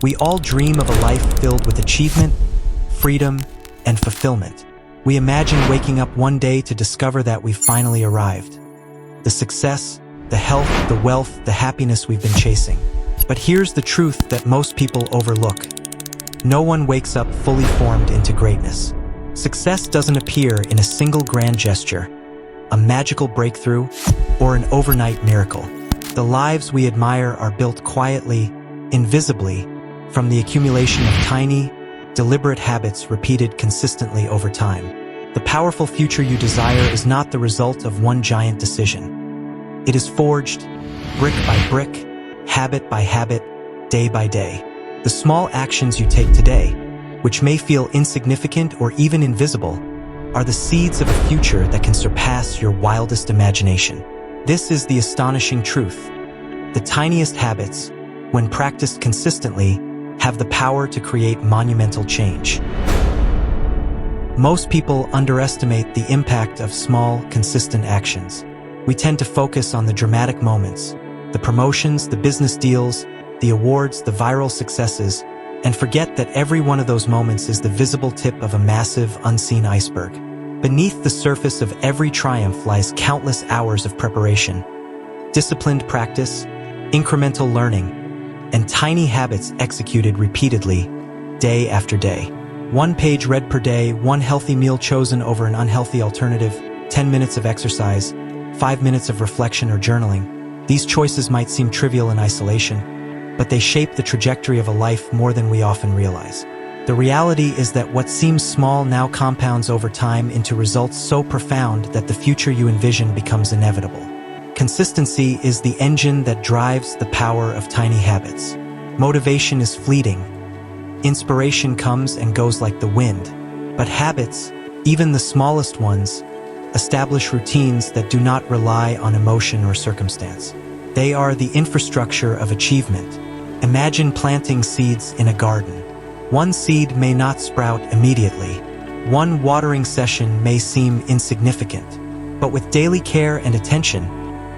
We all dream of a life filled with achievement, freedom, and fulfillment. We imagine waking up one day to discover that we've finally arrived. The success, the health, the wealth, the happiness we've been chasing. But here's the truth that most people overlook. No one wakes up fully formed into greatness. Success doesn't appear in a single grand gesture, a magical breakthrough, or an overnight miracle. The lives we admire are built quietly, invisibly, from the accumulation of tiny, deliberate habits repeated consistently over time. The powerful future you desire is not the result of one giant decision. It is forged, brick by brick, habit by habit, day by day. The small actions you take today, which may feel insignificant or even invisible, are the seeds of a future that can surpass your wildest imagination. This is the astonishing truth. The tiniest habits, when practiced consistently, have the power to create monumental change. Most people underestimate the impact of small, consistent actions. We tend to focus on the dramatic moments, the promotions, the business deals, the awards, the viral successes, and forget that every one of those moments is the visible tip of a massive, unseen iceberg. Beneath the surface of every triumph lies countless hours of preparation, disciplined practice, incremental learning, and tiny habits executed repeatedly, day after day. 1 page read per day, 1 healthy meal chosen over an unhealthy alternative, 10 minutes of exercise, 5 minutes of reflection or journaling. These choices might seem trivial in isolation, but they shape the trajectory of a life more than we often realize. The reality is that what seems small now compounds over time into results so profound that the future you envision becomes inevitable. Consistency is the engine that drives the power of tiny habits. Motivation is fleeting. Inspiration comes and goes like the wind. But habits, even the smallest ones, establish routines that do not rely on emotion or circumstance. They are the infrastructure of achievement. Imagine planting seeds in a garden. One seed may not sprout immediately. One watering session may seem insignificant. But with daily care and attention,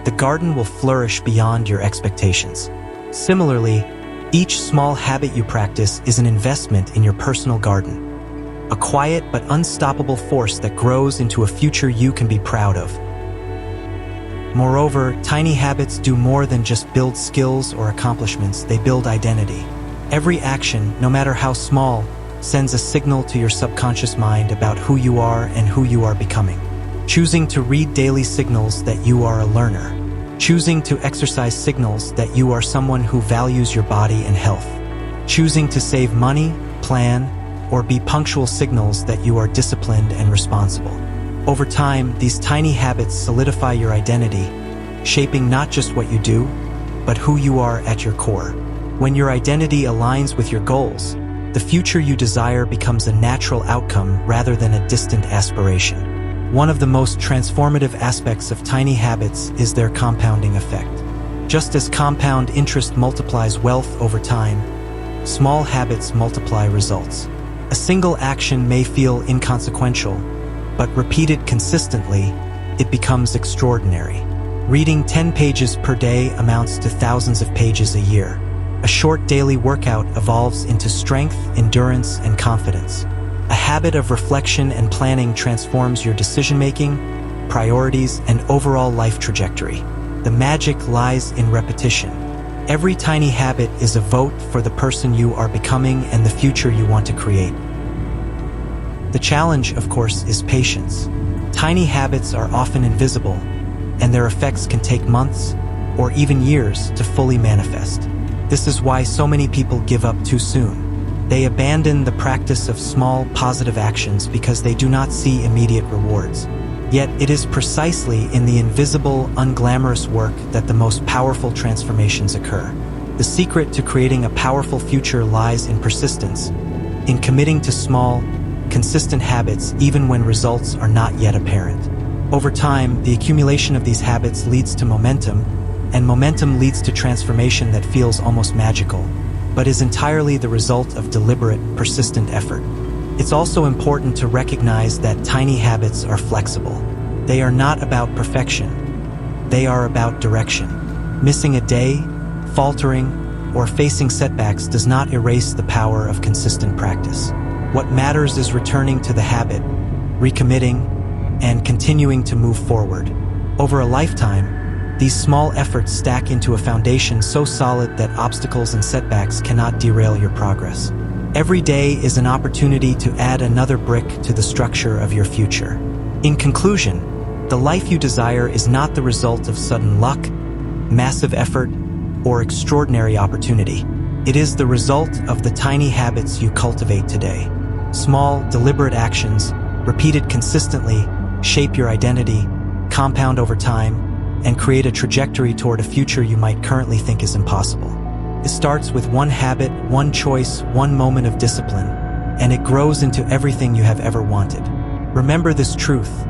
the garden will flourish beyond your expectations. Similarly, each small habit you practice is an investment in your personal garden, a quiet but unstoppable force that grows into a future you can be proud of. Moreover, tiny habits do more than just build skills or accomplishments, they build identity. Every action, no matter how small, sends a signal to your subconscious mind about who you are and who you are becoming. Choosing to read daily signals that you are a learner. Choosing to exercise signals that you are someone who values your body and health. Choosing to save money, plan, or be punctual signals that you are disciplined and responsible. Over time, these tiny habits solidify your identity, shaping not just what you do, but who you are at your core. When your identity aligns with your goals, the future you desire becomes a natural outcome rather than a distant aspiration. One of the most transformative aspects of tiny habits is their compounding effect. Just as compound interest multiplies wealth over time, small habits multiply results. A single action may feel inconsequential, but repeated consistently, it becomes extraordinary. Reading 10 pages per day amounts to thousands of pages a year. A short daily workout evolves into strength, endurance, and confidence. A habit of reflection and planning transforms your decision-making, priorities, and overall life trajectory. The magic lies in repetition. Every tiny habit is a vote for the person you are becoming and the future you want to create. The challenge, of course, is patience. Tiny habits are often invisible, and their effects can take months or even years to fully manifest. This is why so many people give up too soon. They abandon the practice of small, positive actions because they do not see immediate rewards. Yet it is precisely in the invisible, unglamorous work that the most powerful transformations occur. The secret to creating a powerful future lies in persistence, in committing to small, consistent habits even when results are not yet apparent. Over time, the accumulation of these habits leads to momentum, and momentum leads to transformation that feels almost magical, but is entirely the result of deliberate, persistent effort. It's also important to recognize that tiny habits are flexible. They are not about perfection. They are about direction. Missing a day, faltering, or facing setbacks does not erase the power of consistent practice. What matters is returning to the habit, recommitting, and continuing to move forward. Over a lifetime, these small efforts stack into a foundation so solid that obstacles and setbacks cannot derail your progress. Every day is an opportunity to add another brick to the structure of your future. In conclusion, the life you desire is not the result of sudden luck, massive effort, or extraordinary opportunity. It is the result of the tiny habits you cultivate today. Small, deliberate actions, repeated consistently, shape your identity, compound over time, and create a trajectory toward a future you might currently think is impossible. It starts with one habit, one choice, one moment of discipline, and it grows into everything you have ever wanted. Remember this truth.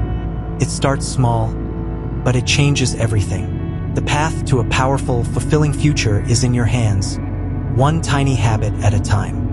It starts small, but it changes everything. The path to a powerful, fulfilling future is in your hands, one tiny habit at a time.